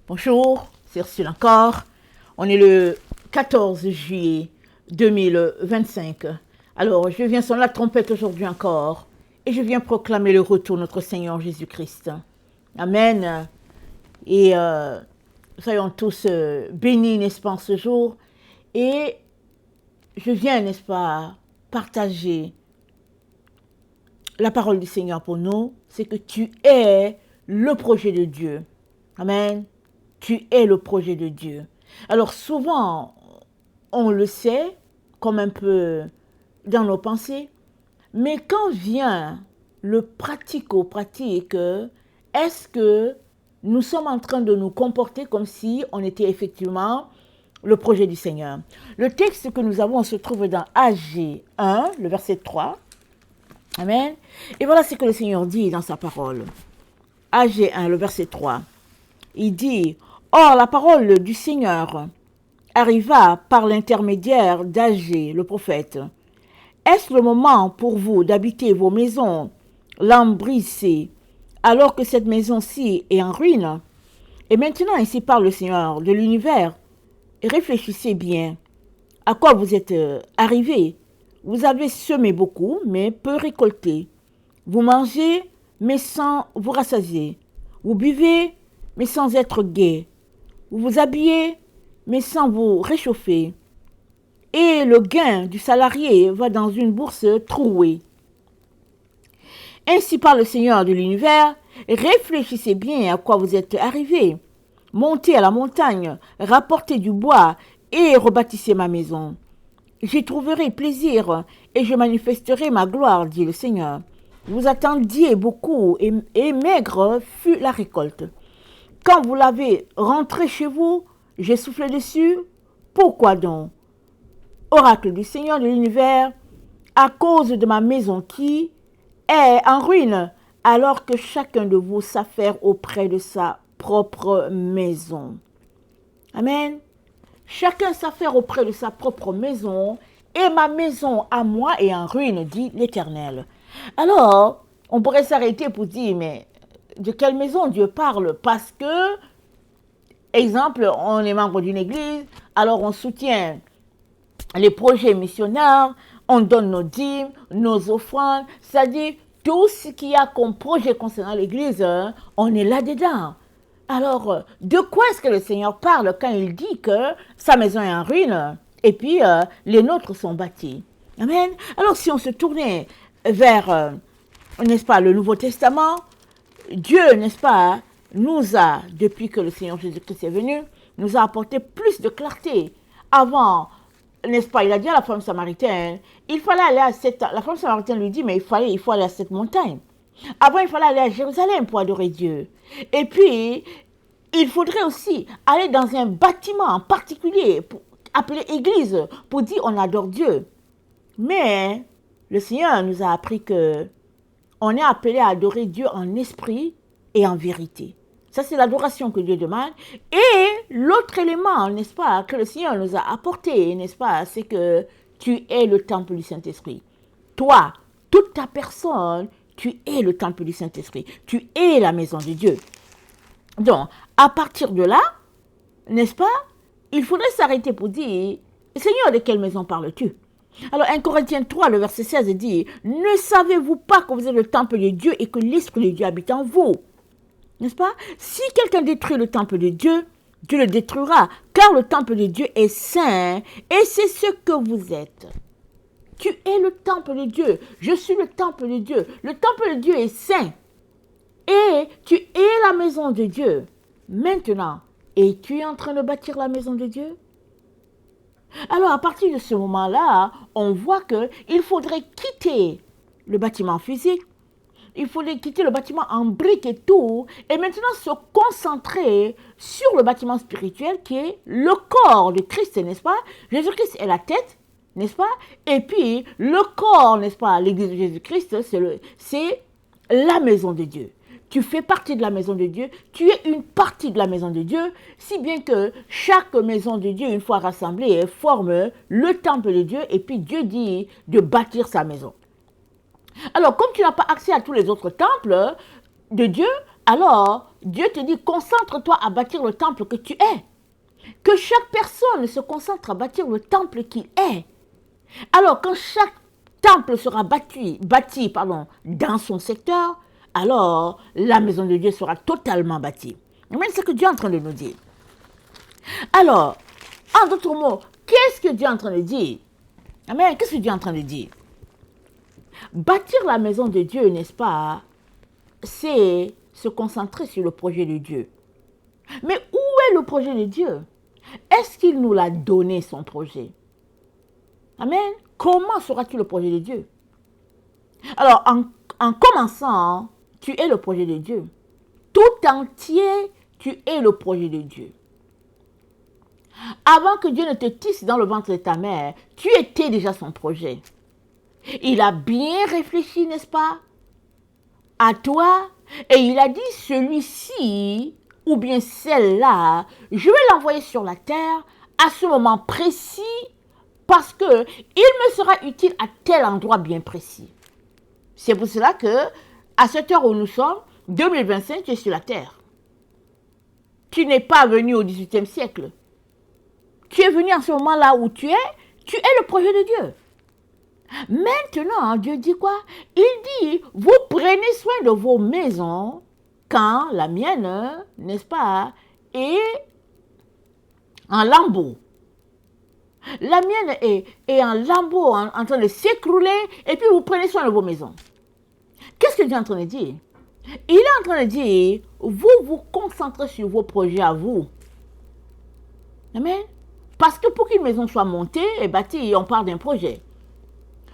Bonjour, c'est Ursule encore. On est le 14 juillet 2025. Alors, je viens sonner la trompette aujourd'hui encore et je viens proclamer le retour de notre Seigneur Jésus-Christ. Amen. Et soyons tous bénis, n'est-ce pas, en ce jour. Et je viens, n'est-ce pas, partager la parole du Seigneur pour nous. C'est que tu es le projet de Dieu. Amen. Tu es le projet de Dieu. Alors souvent, on le sait, comme un peu dans nos pensées, mais quand vient le pratico-pratique, est-ce que nous sommes en train de nous comporter comme si on était effectivement le projet du Seigneur? Le texte que nous avons se trouve dans AG 1, le verset 3. Amen. Et voilà ce que le Seigneur dit dans sa parole. AG 1, le verset 3. Il dit: Or, la parole du Seigneur arriva par l'intermédiaire d'Agé, le prophète. Est-ce le moment pour vous d'habiter vos maisons lambrissées, alors que cette maison-ci est en ruine? Et maintenant, ainsi parle le Seigneur de l'univers. Et réfléchissez bien à quoi vous êtes arrivés. Vous avez semé beaucoup, mais peu récolté. Vous mangez, mais sans vous rassasier. Vous buvez, mais sans être gai. Vous vous habillez, mais sans vous réchauffer. Et le gain du salarié va dans une bourse trouée. Ainsi parle le Seigneur de l'univers, réfléchissez bien à quoi vous êtes arrivés. Montez à la montagne, rapportez du bois et rebâtissez ma maison. J'y trouverai plaisir et je manifesterai ma gloire, dit le Seigneur. Vous attendiez beaucoup et maigre fut la récolte. Quand vous l'avez rentré chez vous, j'ai soufflé dessus. Pourquoi donc? Oracle du Seigneur de l'univers, à cause de ma maison qui est en ruine, alors que chacun de vous s'affaire auprès de sa propre maison. Amen. Chacun s'affaire auprès de sa propre maison, et ma maison à moi est en ruine, dit l'Éternel. Alors, on pourrait s'arrêter pour dire, mais de quelle maison Dieu parle? Parce que, exemple, on est membre d'une église, alors on soutient les projets missionnaires, on donne nos dîmes, nos offrandes, c'est-à-dire tout ce qu'il y a comme projet concernant l'église, on est là-dedans. Alors, de quoi est-ce que le Seigneur parle quand il dit que sa maison est en ruine et puis les nôtres sont bâtis? Amen. Alors, si on se tournait vers, n'est-ce pas, le Nouveau Testament, Dieu, n'est-ce pas, nous a, depuis que le Seigneur Jésus-Christ est venu, nous a apporté plus de clarté. Avant, n'est-ce pas, il a dit à la femme samaritaine, il fallait aller à cette... La femme samaritaine lui dit, mais il faut aller à cette montagne. Avant, il fallait aller à Jérusalem pour adorer Dieu. Et puis, il faudrait aussi aller dans un bâtiment en particulier, appelé église, pour dire on adore Dieu. Mais le Seigneur nous a appris que on est appelé à adorer Dieu en esprit et en vérité. Ça, c'est l'adoration que Dieu demande. Et l'autre élément, n'est-ce pas, que le Seigneur nous a apporté, n'est-ce pas, c'est que tu es le temple du Saint-Esprit. Toi, toute ta personne, tu es le temple du Saint-Esprit. Tu es la maison de Dieu. Donc, à partir de là, n'est-ce pas, il faudrait s'arrêter pour dire, Seigneur, de quelle maison parles-tu? Alors, 1 Corinthiens 3, le verset 16 dit, ne savez-vous pas que vous êtes le temple de Dieu et que l'Esprit de Dieu habite en vous? N'est-ce pas? Si quelqu'un détruit le temple de Dieu, Dieu le détruira, car le temple de Dieu est saint et c'est ce que vous êtes. Tu es le temple de Dieu. Je suis le temple de Dieu. Le temple de Dieu est saint. Et tu es la maison de Dieu. Maintenant, es-tu en train de bâtir la maison de Dieu? Alors, à partir de ce moment-là, on voit qu'il faudrait quitter le bâtiment physique. Il faudrait quitter le bâtiment en briques et tout, et maintenant se concentrer sur le bâtiment spirituel qui est le corps de Christ, n'est-ce pas? Jésus-Christ est la tête, n'est-ce pas? Et puis, le corps, n'est-ce pas? L'église de Jésus-Christ, c'est la maison de Dieu. Tu fais partie de la maison de Dieu, tu es une partie de la maison de Dieu, si bien que chaque maison de Dieu, une fois rassemblée, forme le temple de Dieu, et puis Dieu dit de bâtir sa maison. Alors, comme tu n'as pas accès à tous les autres temples de Dieu, Alors, Dieu te dit, concentre-toi à bâtir le temple que tu es. Que chaque personne se concentre à bâtir le temple qu'il est. Alors, quand chaque temple sera bâti dans son secteur, alors la maison de Dieu sera totalement bâtie. Amen, c'est ce que Dieu est en train de nous dire. Alors, en d'autres mots, qu'est-ce que Dieu est en train de dire? Amen, qu'est-ce que Dieu est en train de dire? Bâtir la maison de Dieu, n'est-ce pas, c'est se concentrer sur le projet de Dieu. Mais où est le projet de Dieu? Est-ce qu'il nous l'a donné, son projet? Amen. Comment sera-tu le projet de Dieu? Alors, en commençant, tu es le projet de Dieu. Tout entier, tu es le projet de Dieu. Avant que Dieu ne te tisse dans le ventre de ta mère, tu étais déjà son projet. Il a bien réfléchi, n'est-ce pas, à toi, et il a dit, celui-ci, ou bien celle-là, je vais l'envoyer sur la terre à ce moment précis, parce qu'il me sera utile à tel endroit bien précis. C'est pour cela que, à cette heure où nous sommes, 2025, tu es sur la terre. Tu n'es pas venu au XVIIIe siècle. Tu es venu en ce moment-là où tu es le projet de Dieu. Maintenant, Dieu dit quoi? Il dit, vous prenez soin de vos maisons quand la mienne, n'est-ce pas, est en lambeaux. La mienne est en lambeaux, en train de s'écrouler, et puis vous prenez soin de vos maisons. Qu'est-ce que Dieu est en train de dire? Il est en train de dire, vous vous concentrez sur vos projets à vous. Amen. Parce que pour qu'une maison soit montée et bâtie, on parle d'un projet.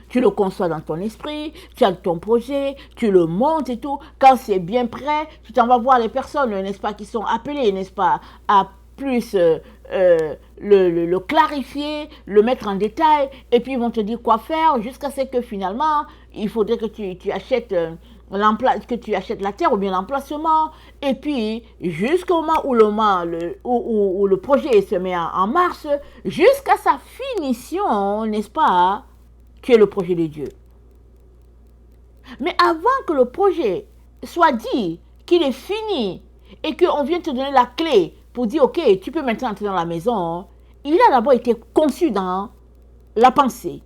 Tu le conçois dans ton esprit, tu as ton projet, tu le montes et tout. Quand c'est bien prêt, tu t'en vas voir les personnes, n'est-ce pas, qui sont appelées, n'est-ce pas, à plus le clarifier, le mettre en détail, et puis ils vont te dire quoi faire, jusqu'à ce que finalement, il faudrait que tu achètes la terre ou bien l'emplacement, et puis jusqu'au moment où le projet se met en marche, jusqu'à sa finition, n'est-ce pas, tu es le projet de Dieu. Mais avant que le projet soit dit, qu'il est fini, et qu'on vienne te donner la clé pour dire, ok, tu peux maintenant entrer dans la maison, il a d'abord été conçu dans la pensée.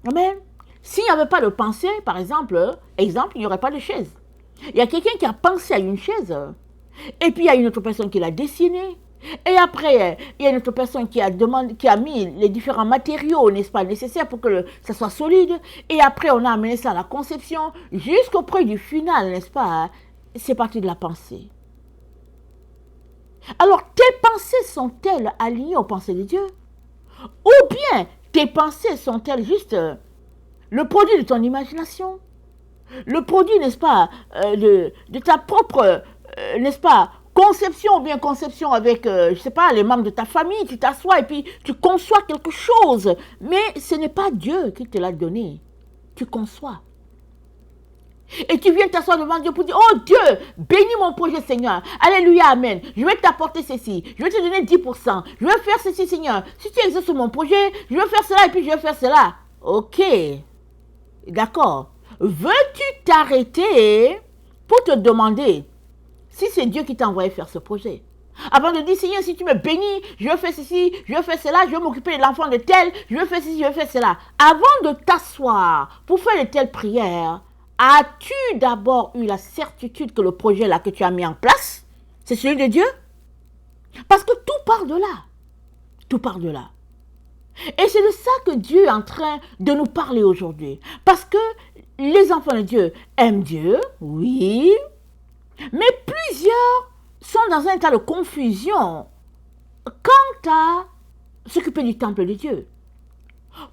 Amen. S'il n'y avait pas de pensée, par exemple, il n'y aurait pas de chaise. Il y a quelqu'un qui a pensé à une chaise, et puis il y a une autre personne qui l'a dessinée, et après, il y a une autre personne qui a mis les différents matériaux, n'est-ce pas, nécessaires pour que ça soit solide, et après on a amené ça à la conception, jusqu'au produit du final, n'est-ce pas, c'est parti de la pensée. Alors, tes pensées sont-elles alignées aux pensées de Dieu? Ou bien, tes pensées sont-elles juste le produit de ton imagination? Le produit, n'est-ce pas, de ta propre, n'est-ce pas, conception ou bien conception avec, je ne sais pas, les membres de ta famille, tu t'assois et puis tu conçois quelque chose. Mais ce n'est pas Dieu qui te l'a donné. Tu conçois. Et tu viens t'asseoir devant Dieu pour dire, oh Dieu, bénis mon projet Seigneur. Alléluia, amen. Je vais t'apporter ceci. Je vais te donner 10%. Je vais faire ceci Seigneur. Si tu exauces mon projet, je vais faire cela et puis je vais faire cela. Ok. D'accord. Veux-tu t'arrêter pour te demander si c'est Dieu qui t'a envoyé faire ce projet? Avant de dire, Seigneur, si tu me bénis, je vais faire ceci, je vais faire cela, je vais m'occuper de l'enfant de tel, je vais faire ceci, je vais faire cela. Avant de t'asseoir pour faire de telles prières, as-tu d'abord eu la certitude que le projet là que tu as mis en place, c'est celui de Dieu? Parce que tout part de là. Tout part de là. Et c'est de ça que Dieu est en train de nous parler aujourd'hui. Parce que les enfants de Dieu aiment Dieu, oui, mais plusieurs sont dans un état de confusion quant à s'occuper du temple de Dieu.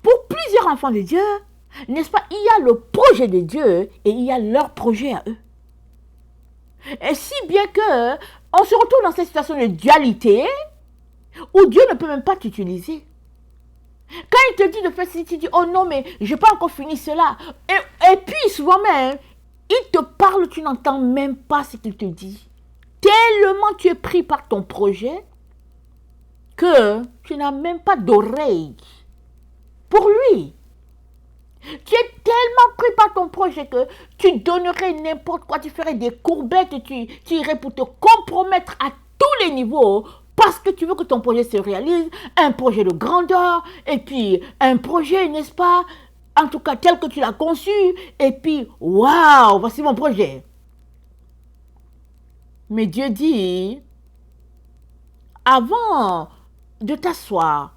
Pour plusieurs enfants de Dieu, n'est-ce pas, il y a le projet de Dieu et il y a leur projet à eux. Et si bien que on se retrouve dans cette situation de dualité où Dieu ne peut même pas t'utiliser. Quand il te dit de faire ceci, tu dis, oh non, mais je n'ai pas encore fini cela. Et puis souvent même, il te parle, tu n'entends même pas ce qu'il te dit. Tellement tu es pris par ton projet que tu n'as même pas d'oreille pour lui. Tu es tellement pris par ton projet que tu donnerais n'importe quoi, tu ferais des courbettes, tu irais pour te compromettre à tous les niveaux parce que tu veux que ton projet se réalise, un projet de grandeur, et puis un projet, n'est-ce pas, en tout cas tel que tu l'as conçu, et puis, waouh, voici mon projet. Mais Dieu dit, avant de t'asseoir,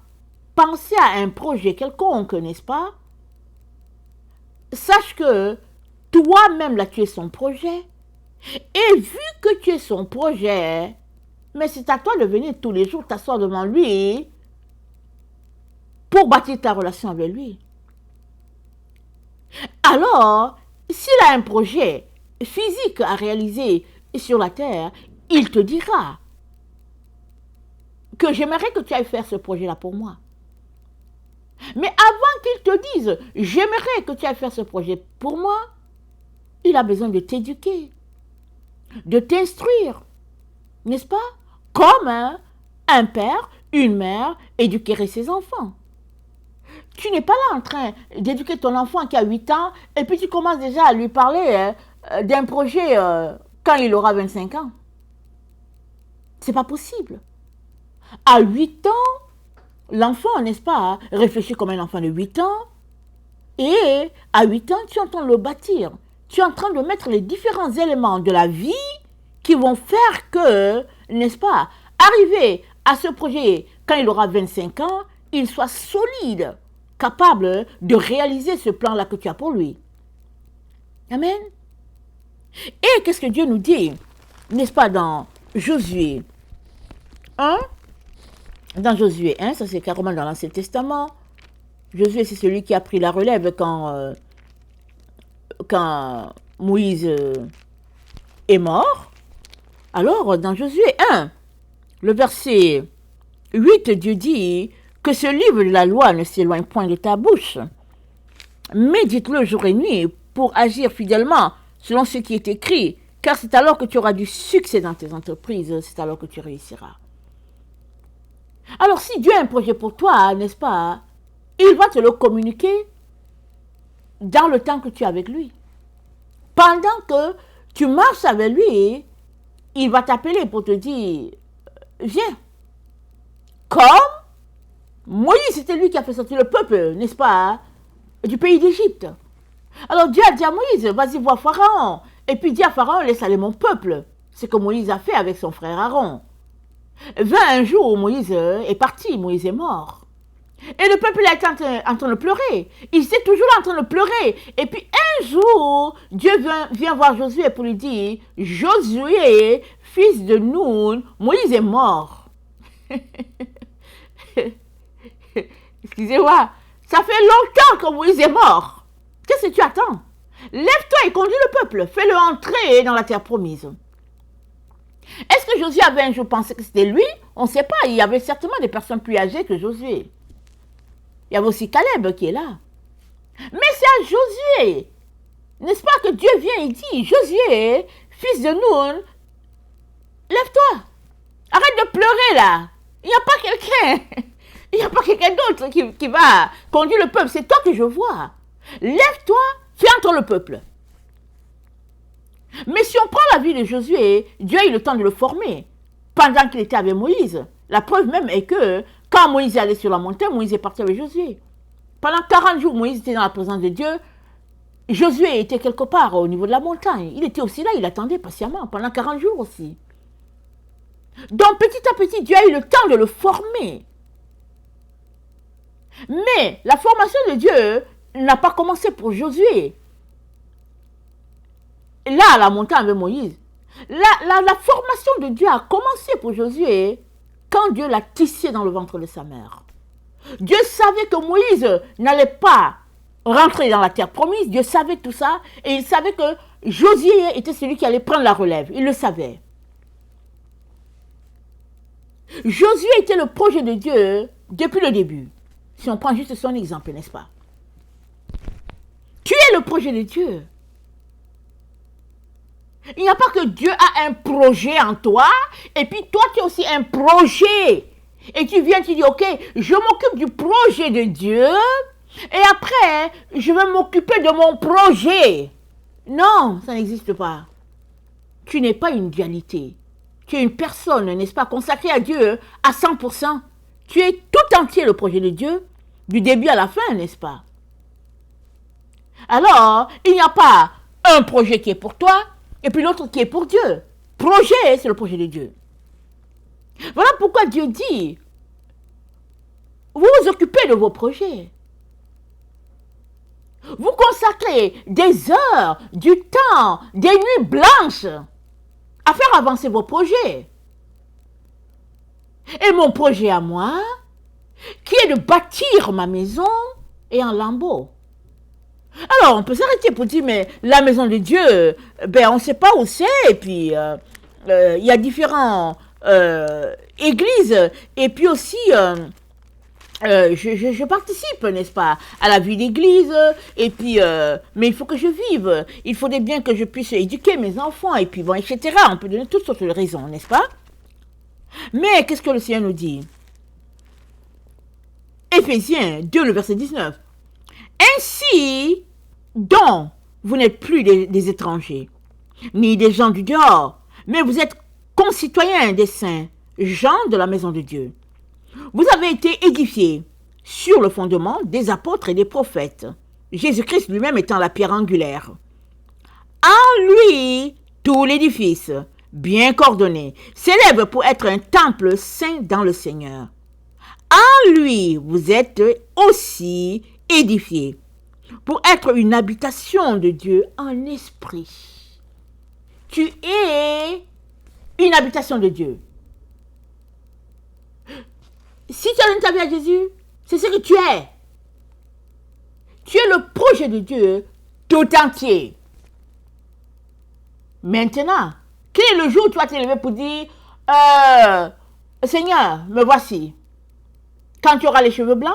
penser à un projet quelconque, n'est-ce pas? Sache que toi-même, là, tu es son projet. Et vu que tu es son projet, mais c'est à toi de venir tous les jours t'asseoir devant lui pour bâtir ta relation avec lui. Alors, s'il a un projet physique à réaliser sur la terre, il te dira que j'aimerais que tu ailles faire ce projet-là pour moi. Mais avant qu'il te dise, j'aimerais que tu ailles faire ce projet pour moi, il a besoin de t'éduquer, de t'instruire, n'est-ce pas? Comme un père, une mère éduquerait ses enfants. Tu n'es pas là en train d'éduquer ton enfant qui a 8 ans et puis tu commences déjà à lui parler d'un projet quand il aura 25 ans. C'est pas possible. À 8 ans, l'enfant, n'est-ce pas, réfléchit comme un enfant de 8 ans. Et à 8 ans, tu es en train de le bâtir. Tu es en train de mettre les différents éléments de la vie qui vont faire que, n'est-ce pas, arriver à ce projet quand il aura 25 ans, il soit solide, capable de réaliser ce plan-là que tu as pour lui. Amen. Et qu'est-ce que Dieu nous dit, n'est-ce pas, dans Josué 1? Dans Josué 1, ça c'est carrément dans l'Ancien Testament. Josué, c'est celui qui a pris la relève quand Moïse est mort. Alors, dans Josué 1, le verset 8, Dieu dit que ce livre de la loi ne s'éloigne point de ta bouche. Médite-le jour et nuit pour agir fidèlement selon ce qui est écrit, car c'est alors que tu auras du succès dans tes entreprises, c'est alors que tu réussiras. Alors, si Dieu a un projet pour toi, n'est-ce pas, il va te le communiquer dans le temps que tu es avec lui. Pendant que tu marches avec lui, il va t'appeler pour te dire, viens. Comme Moïse, c'était lui qui a fait sortir le peuple, n'est-ce pas, du pays d'Égypte. Alors Dieu a dit à Moïse, vas-y voir Pharaon. Et puis dit à Pharaon, laisse aller mon peuple. C'est ce que Moïse a fait avec son frère Aaron. Vint un jour où Moïse est parti, Moïse est mort. Et le peuple était en train de pleurer. Il était toujours en train de pleurer. Et puis un jour, Dieu vient voir Josué pour lui dire, Josué, fils de Nun, Moïse est mort. Excusez-moi, ça fait longtemps que Moïse est mort. Qu'est-ce que tu attends? Lève-toi et conduis le peuple. Fais-le entrer dans la terre promise. Est-ce que Josué avait un jour pensé que c'était lui? On ne sait pas. Il y avait certainement des personnes plus âgées que Josué. Il y avait aussi Caleb qui est là. Mais c'est à Josué, n'est-ce pas, que Dieu vient et dit, Josué, fils de Nun, lève-toi. Arrête de pleurer là. Il n'y a pas quelqu'un. Il n'y a pas quelqu'un d'autre qui va conduire le peuple. C'est toi que je vois. Lève-toi, fais entrer le peuple. Mais si on prend la vie de Josué, Dieu a eu le temps de le former pendant qu'il était avec Moïse. La preuve même est que quand Moïse est allé sur la montagne, Moïse est parti avec Josué. Pendant 40 jours, Moïse était dans la présence de Dieu. Josué était quelque part au niveau de la montagne. Il était aussi là, il attendait patiemment pendant 40 jours aussi. Donc petit à petit, Dieu a eu le temps de le former. Mais la formation de Dieu n'a pas commencé pour Josué. Là, à la montagne avec Moïse, la formation de Dieu a commencé pour Josué quand Dieu l'a tissé dans le ventre de sa mère. Dieu savait que Moïse n'allait pas rentrer dans la terre promise. Dieu savait tout ça. Et il savait que Josué était celui qui allait prendre la relève. Il le savait. Josué était le projet de Dieu depuis le début. Si on prend juste son exemple, n'est-ce pas? Tu es le projet de Dieu. Il n'y a pas que Dieu a un projet en toi, et puis toi tu as aussi un projet. Et tu viens, tu dis, ok, je m'occupe du projet de Dieu, Et après, je vais m'occuper de mon projet. Non, ça n'existe pas. Tu n'es pas une dualité. Tu es une personne, n'est-ce pas, consacrée à Dieu à 100%. Tu es tout entier le projet de Dieu, du début à la fin, n'est-ce pas? Alors, il n'y a pas un projet qui est pour toi et puis l'autre qui est pour Dieu. Projet, c'est le projet de Dieu. Voilà pourquoi Dieu dit, vous vous occupez de vos projets. Vous consacrez des heures, du temps, des nuits blanches à faire avancer vos projets. Et mon projet à moi, qui est de bâtir ma maison, est en lambeaux. Alors, on peut s'arrêter pour dire, mais la maison de Dieu, on ne sait pas où c'est, et puis il y a différentes églises, et puis aussi, je participe, n'est-ce pas, à la vie d'église, et puis, mais il faut que je vive, il faudrait bien que je puisse éduquer mes enfants, et puis bon, etc. On peut donner toutes sortes de raisons, n'est-ce pas? Mais qu'est-ce que le Seigneur nous dit? Éphésiens 2, le verset 19. Ainsi, donc, vous n'êtes plus des étrangers, ni des gens du dehors, mais vous êtes concitoyens des saints, gens de la maison de Dieu. Vous avez été édifiés sur le fondement des apôtres et des prophètes, Jésus-Christ lui-même étant la pierre angulaire. En lui, tout l'édifice, bien coordonné, s'élève pour être un temple saint dans le Seigneur. En lui, vous êtes aussi édifiés pour être une habitation de Dieu en esprit. Tu es une habitation de Dieu. Si tu as donné ta vie à Jésus, c'est ce que tu es. Tu es le projet de Dieu tout entier. Maintenant, quel est le jour où tu vas te lever pour dire Seigneur, me voici. Quand tu auras les cheveux blancs,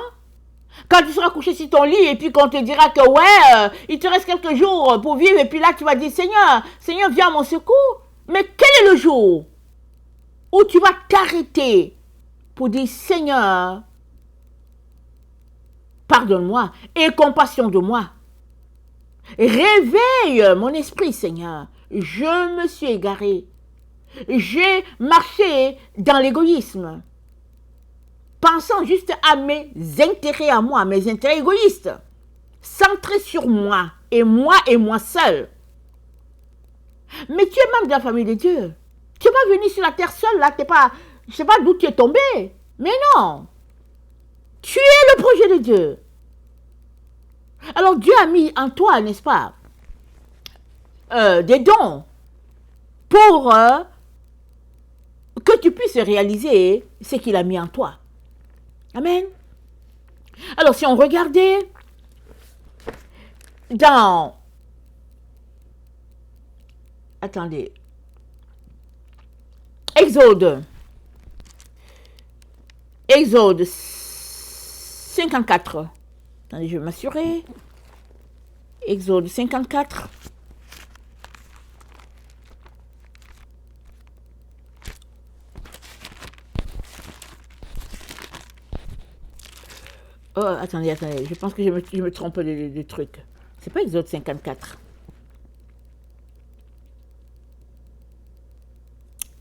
quand tu seras couché sur ton lit et puis qu'on te dira que il te reste quelques jours pour vivre et puis là tu vas dire Seigneur, Seigneur, viens à mon secours. Mais quel est le jour où tu vas t'arrêter pour dire Seigneur, pardonne-moi et compassion de moi. Réveille mon esprit, Seigneur. Je me suis égaré. J'ai marché dans l'égoïsme, pensant juste à mes intérêts à moi, mes intérêts égoïstes, centrés sur moi et moi seul. Mais tu es même de la famille de Dieu. Tu n'es pas venu sur la terre seul, là, t'es pas, je ne sais pas d'où tu es tombé. Mais non, tu es le projet de Dieu. Alors Dieu a mis en toi, n'est-ce pas, des dons pour que tu puisses réaliser ce qu'il a mis en toi. Amen. Alors si on regardait dans... Attendez. Exode 54. Attendez, je vais m'assurer. Exode 54. Oh, attendez. Je pense que je me trompe de truc. C'est pas Exode 54.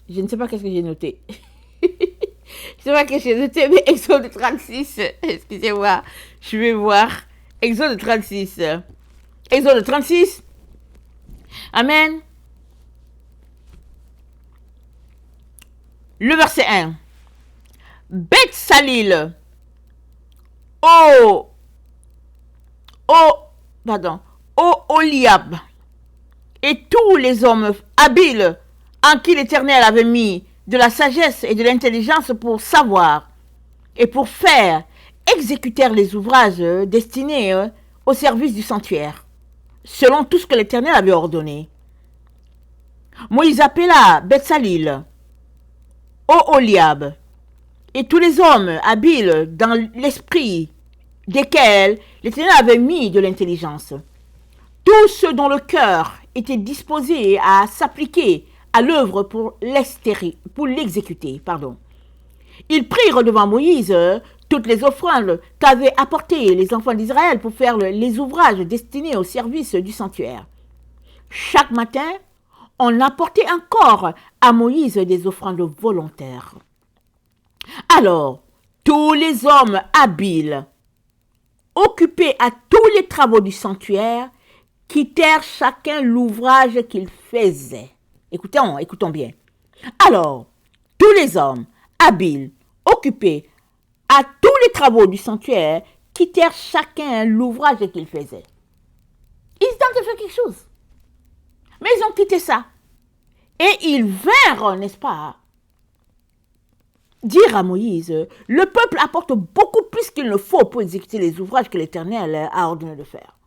Je ne sais pas qu'est-ce que j'ai noté. Je ne sais pas qu'est-ce que j'ai noté, mais Exode 36. Excusez-moi. Je vais voir. Exode 36. Exode 36. Amen. Le verset 1. Beth Salil. Oholiab. Et tous les hommes habiles en qui l'Éternel avait mis de la sagesse et de l'intelligence pour savoir et pour faire exécuter les ouvrages destinés au service du sanctuaire, selon tout ce que l'Éternel avait ordonné. Moïse appela Beth-Salil, Oholiab, et tous les hommes habiles dans l'esprit desquels l'Éternel avait mis de l'intelligence, tous ceux dont le cœur était disposé à s'appliquer à l'œuvre pour l'exécuter. Ils prirent devant Moïse toutes les offrandes qu'avaient apportées les enfants d'Israël pour faire les ouvrages destinés au service du sanctuaire. Chaque matin, on apportait encore à Moïse des offrandes volontaires. Alors, tous les hommes habiles, occupés à tous les travaux du sanctuaire, quittèrent chacun l'ouvrage qu'ils faisaient. Écoutons bien. Alors, tous les hommes habiles, occupés à tous les travaux du sanctuaire, quittèrent chacun l'ouvrage qu'ils faisaient. Ils tentaient de faire quelque chose. Mais ils ont quitté ça. Et ils vinrent, n'est-ce pas, dire à Moïse, le peuple apporte beaucoup plus qu'il ne faut pour exécuter les ouvrages que l'Éternel a ordonné de faire.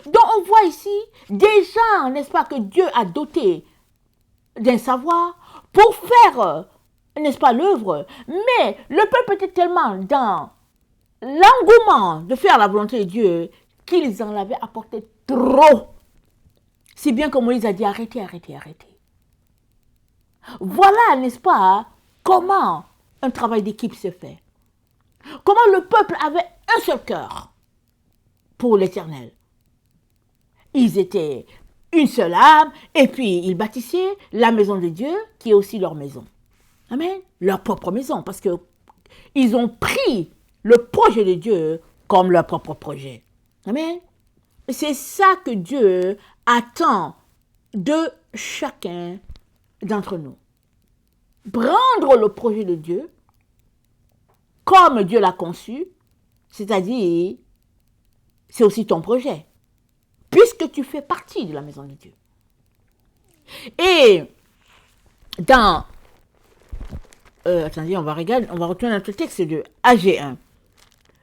Donc on voit ici des gens, n'est-ce pas, que Dieu a dotés d'un savoir pour faire, n'est-ce pas, l'œuvre. Mais le peuple était tellement dans l'engouement de faire la volonté de Dieu qu'ils en avaient apporté trop. Si bien que Moïse a dit arrêtez. Voilà, n'est-ce pas, comment un travail d'équipe se fait. Comment le peuple avait un seul cœur pour l'Éternel. Ils étaient une seule âme et puis ils bâtissaient la maison de Dieu qui est aussi leur maison. Amen. Leur propre maison parce que ils ont pris le projet de Dieu comme leur propre projet. Amen. C'est ça que Dieu attend de chacun d'entre nous. Prendre le projet de Dieu comme Dieu l'a conçu, c'est-à-dire, c'est aussi ton projet, puisque tu fais partie de la maison de Dieu. Et dans, attendez, on va retourner à notre texte de AG 1.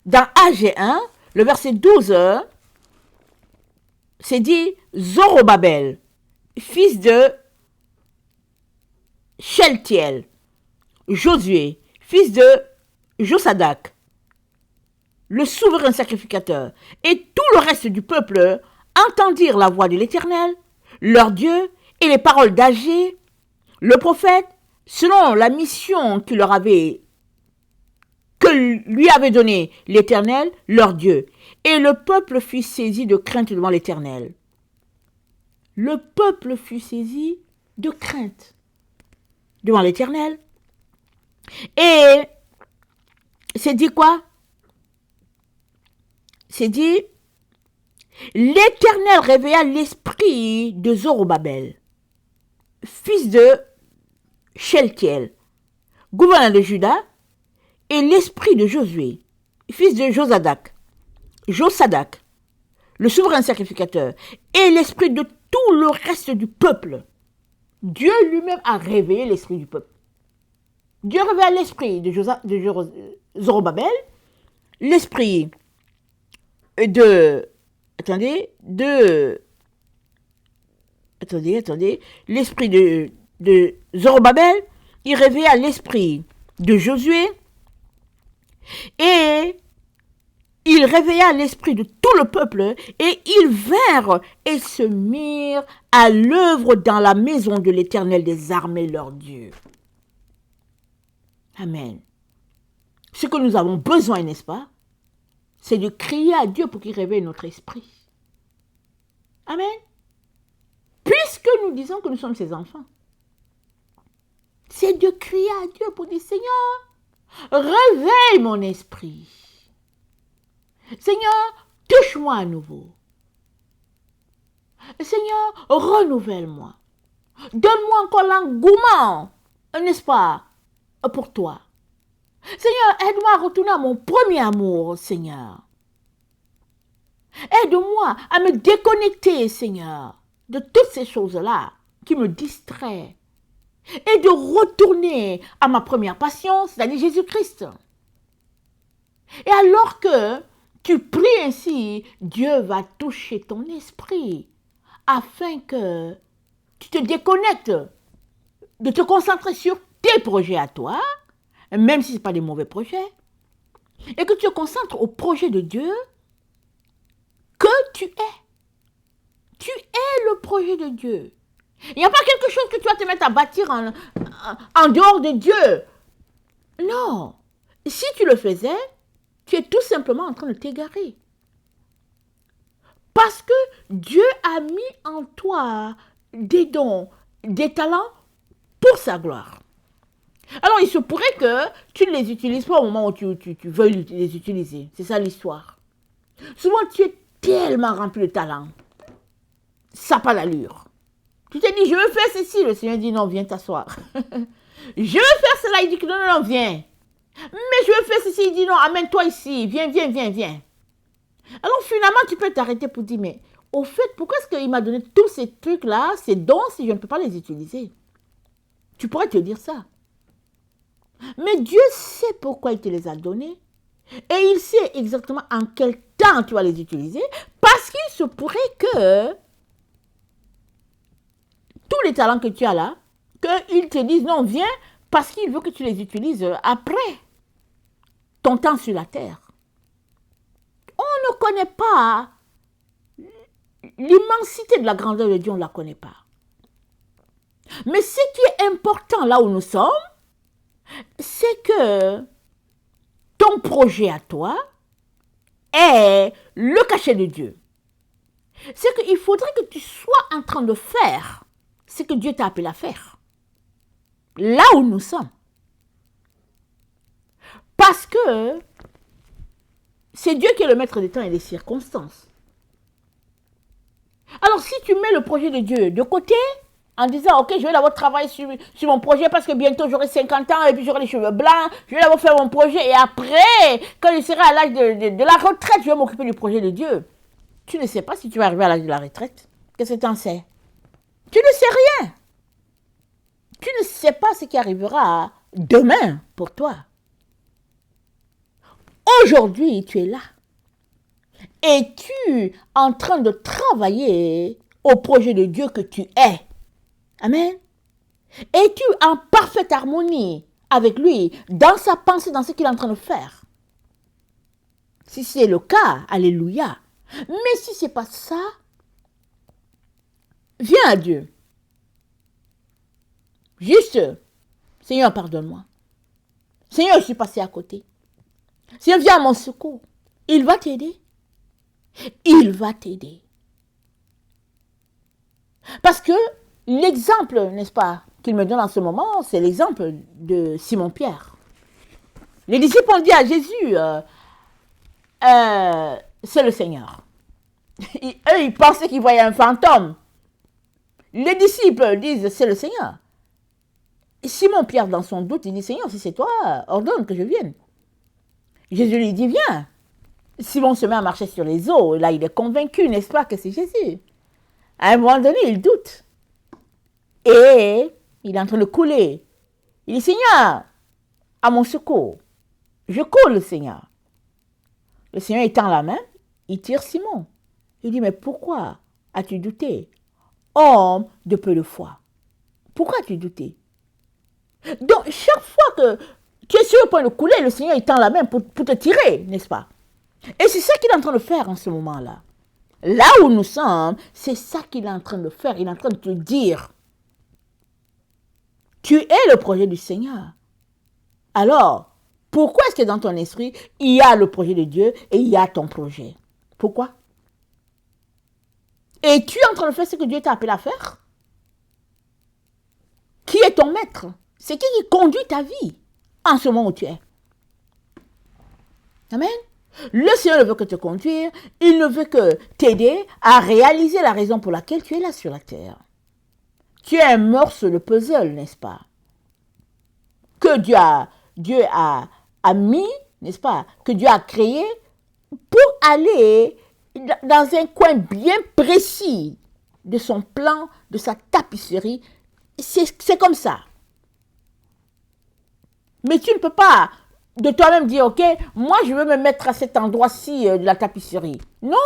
Dans AG 1, le verset 12, c'est dit Zorobabel, fils de Sheltiel, Josué, fils de Josadak, le souverain sacrificateur, et tout le reste du peuple entendirent la voix de l'Éternel, leur Dieu, et les paroles d'Agé, le prophète, selon la mission que lui avait donnée l'Éternel, leur Dieu. Et le peuple fut saisi de crainte devant l'Éternel. Le peuple fut saisi de crainte devant l'Éternel. Et c'est dit quoi? C'est dit, l'Éternel réveilla l'esprit de Zorobabel, fils de Sheltiel, gouverneur de Juda, et l'esprit de Josué, fils de Josadak, le souverain sacrificateur, et l'esprit de tout le reste du peuple. Dieu lui-même a réveillé l'esprit du peuple. Dieu réveille l'esprit de Zorobabel, l'esprit l'esprit de Zorobabel, il réveilla l'esprit de Josué, et il réveilla l'esprit de tout le peuple, et ils vinrent et se mirent à l'œuvre dans la maison de l'Éternel des armées, leur Dieu. Amen. Ce que nous avons besoin, n'est-ce pas, c'est de crier à Dieu pour qu'il réveille notre esprit. Amen. Puisque nous disons que nous sommes ses enfants, c'est de crier à Dieu pour dire, Seigneur, réveille mon esprit. Seigneur, touche-moi à nouveau. Seigneur, renouvelle-moi. Donne-moi encore l'engouement, n'est-ce pas, pour toi. Seigneur, aide-moi à retourner à mon premier amour, Seigneur. Aide-moi à me déconnecter, Seigneur, de toutes ces choses-là qui me distraient. Et de retourner à ma première passion, c'est-à-dire Jésus-Christ. Et alors que tu pries ainsi, Dieu va toucher ton esprit afin que tu te déconnectes de te concentrer sur tes projets à toi, même si ce n'est pas des mauvais projets, et que tu te concentres au projet de Dieu que tu es. Tu es le projet de Dieu. Il n'y a pas quelque chose que tu vas te mettre à bâtir en dehors de Dieu. Non. Si tu le faisais, tu es tout simplement en train de t'égarer. Parce que Dieu a mis en toi des dons, des talents pour sa gloire. Alors, il se pourrait que tu ne les utilises pas au moment où tu veux les utiliser. C'est ça l'histoire. Souvent, tu es tellement rempli de talent. Ça n'a pas l'allure. Tu te dis, je veux faire ceci. Le Seigneur dit, non, viens t'asseoir. Je veux faire cela. Il dit, non, non, non, viens. Mais je veux faire ceci. Il dit, non, amène-toi ici. Viens, viens, viens, viens. Alors, finalement, tu peux t'arrêter pour dire, mais au fait, pourquoi est-ce qu'il m'a donné tous ces trucs-là, ces dons, si je ne peux pas les utiliser? Tu pourrais te dire ça. Mais Dieu sait pourquoi il te les a donnés. Et il sait exactement en quel temps tu vas les utiliser. Parce qu'il se pourrait que tous les talents que tu as là, qu'il te dise non, viens, parce qu'il veut que tu les utilises après ton temps sur la terre. On ne connaît pas l'immensité de la grandeur de Dieu, on ne la connaît pas. Mais ce qui est important là où nous sommes, c'est que ton projet à toi est le cachet de Dieu. C'est qu'il faudrait que tu sois en train de faire ce que Dieu t'a appelé à faire. Là où nous sommes. Parce que c'est Dieu qui est le maître des temps et des circonstances. Alors si tu mets le projet de Dieu de côté, en disant, ok, je vais d'abord travailler sur mon projet parce que bientôt j'aurai 50 ans et puis j'aurai les cheveux blancs, je vais d'abord faire mon projet et après, quand je serai à l'âge de la retraite, je vais m'occuper du projet de Dieu. Tu ne sais pas si tu vas arriver à l'âge de la retraite. Qu'est-ce que tu en sais? Tu ne sais rien. Tu ne sais pas ce qui arrivera demain pour toi. Aujourd'hui, tu es là. Et tu es en train de travailler au projet de Dieu que tu es. Amen. Et tu es en parfaite harmonie avec lui, dans sa pensée, dans ce qu'il est en train de faire. Si c'est le cas, alléluia. Mais si ce n'est pas ça, viens à Dieu. Juste, Seigneur, pardonne-moi. Seigneur, je suis passé à côté. Seigneur, viens à mon secours. Il va t'aider. Il va t'aider. Parce que l'exemple, n'est-ce pas, qu'il me donne en ce moment, c'est l'exemple de Simon-Pierre. Les disciples ont dit à Jésus, c'est le Seigneur. Eux, ils pensaient qu'ils voyaient un fantôme. Les disciples disent, c'est le Seigneur. Et Simon-Pierre, dans son doute, il dit, Seigneur, si c'est toi, ordonne que je vienne. Jésus lui dit, viens. Simon se met à marcher sur les eaux. Là, il est convaincu, n'est-ce pas, que c'est Jésus. À un moment donné, il doute. Et il est en train de couler. Il dit, Seigneur, à mon secours. Je coule, Seigneur. Le Seigneur étend la main, il tire Simon. Il dit, mais pourquoi as-tu douté, homme de peu de foi? Pourquoi as-tu douté? Donc, chaque fois que tu es sur le point de couler, le Seigneur étend la main pour te tirer, n'est-ce pas? Et c'est ça qu'il est en train de faire en ce moment-là. Là où nous sommes, c'est ça qu'il est en train de faire. Il est en train de te dire, tu es le projet du Seigneur. Alors, pourquoi est-ce que dans ton esprit, il y a le projet de Dieu et il y a ton projet? Pourquoi? Et tu es en train de faire ce que Dieu t'a appelé à faire? Qui est ton maître? C'est qui conduit ta vie en ce moment où tu es? Amen. Le Seigneur ne veut que te conduire, il ne veut que t'aider à réaliser la raison pour laquelle tu es là sur la terre. Tu es un morceau de puzzle, n'est-ce pas? Que Dieu a mis, n'est-ce pas? Que Dieu a créé pour aller dans un coin bien précis de son plan, de sa tapisserie. C'est comme ça. Mais tu ne peux pas de toi-même dire, ok, moi je veux me mettre à cet endroit-ci de la tapisserie. Non.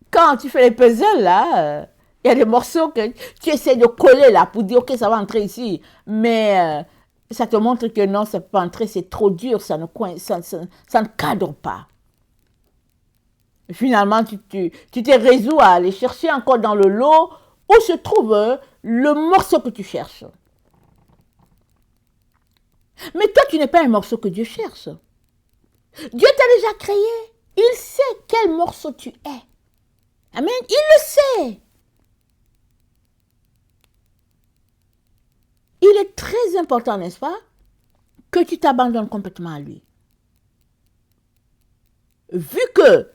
Quand tu fais les puzzles, là, il y a des morceaux que tu essaies de coller là pour dire, ok, ça va entrer ici. Mais ça te montre que non, ça ne peut pas entrer, c'est trop dur, ça ne cadre pas. Finalement, tu te résous à aller chercher encore dans le lot où se trouve le morceau que tu cherches. Mais toi, tu n'es pas un morceau que Dieu cherche. Dieu t'a déjà créé. Il sait quel morceau tu es. Amen. Il le sait. Il est très important, n'est-ce pas, que tu t'abandonnes complètement à lui. Vu que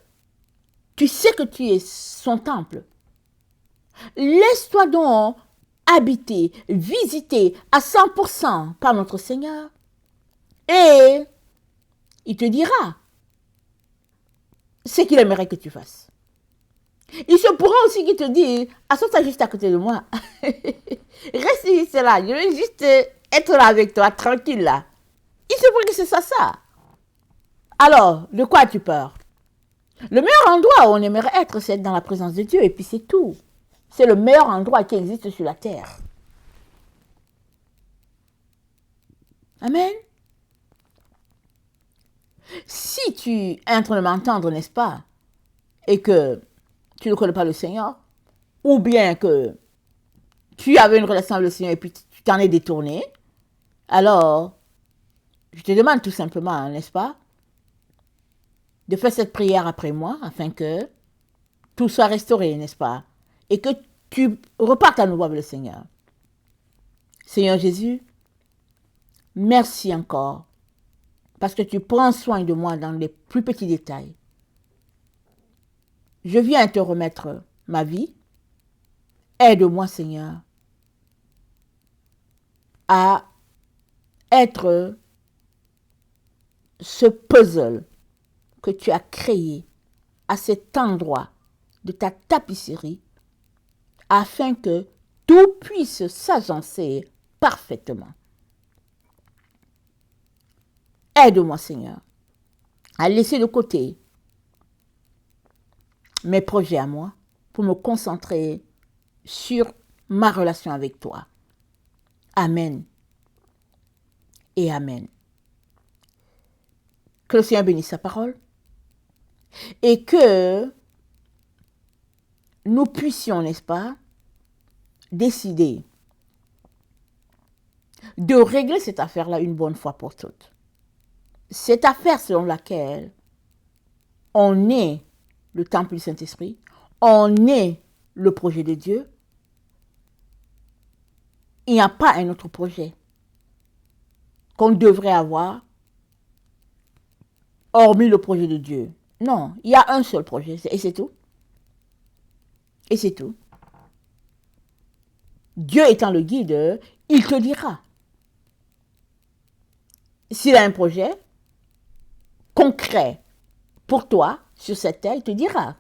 tu sais que tu es son temple, laisse-toi donc habiter, visiter à 100% par notre Seigneur. Et il te dira ce qu'il aimerait que tu fasses. Il se pourra aussi qu'il te dise, assois-toi juste à côté de moi. Reste juste là, je veux juste être là avec toi, tranquille là. Il se pourrait que c'est ça. Alors, de quoi as-tu peur? Le meilleur endroit où on aimerait être, c'est être dans la présence de Dieu, et puis c'est tout. C'est le meilleur endroit qui existe sur la terre. Amen. Si tu es en train de m'entendre, n'est-ce pas, et que tu ne connais pas le Seigneur, ou bien que tu avais une relation avec le Seigneur et puis tu t'en es détourné, alors, je te demande tout simplement, n'est-ce pas, de faire cette prière après moi, afin que tout soit restauré, n'est-ce pas, et que tu repartes à nouveau avec le Seigneur. Seigneur Jésus, merci encore, parce que tu prends soin de moi dans les plus petits détails. Je viens te remettre ma vie. Aide-moi, Seigneur, à être ce puzzle que tu as créé à cet endroit de ta tapisserie, afin que tout puisse s'agencer parfaitement. Aide-moi, Seigneur, à laisser de côté mes projets à moi pour me concentrer sur ma relation avec toi. Amen et Amen. Que le Seigneur bénisse sa parole et que nous puissions, n'est-ce pas, décider de régler cette affaire-là une bonne fois pour toutes. Cette affaire selon laquelle on est le temple du Saint-Esprit, on est le projet de Dieu, il n'y a pas un autre projet qu'on devrait avoir hormis le projet de Dieu. Non, il y a un seul projet et c'est tout. Et c'est tout. Dieu étant le guide, il te dira. S'il a un projet concret pour toi sur cette terre, il te dira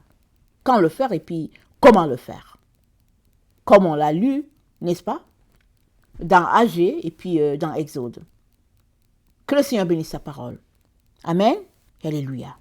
quand le faire et puis comment le faire. Comme on l'a lu, n'est-ce pas, dans Agé et puis dans Exode. Que le Seigneur bénisse sa parole. Amen et Alléluia.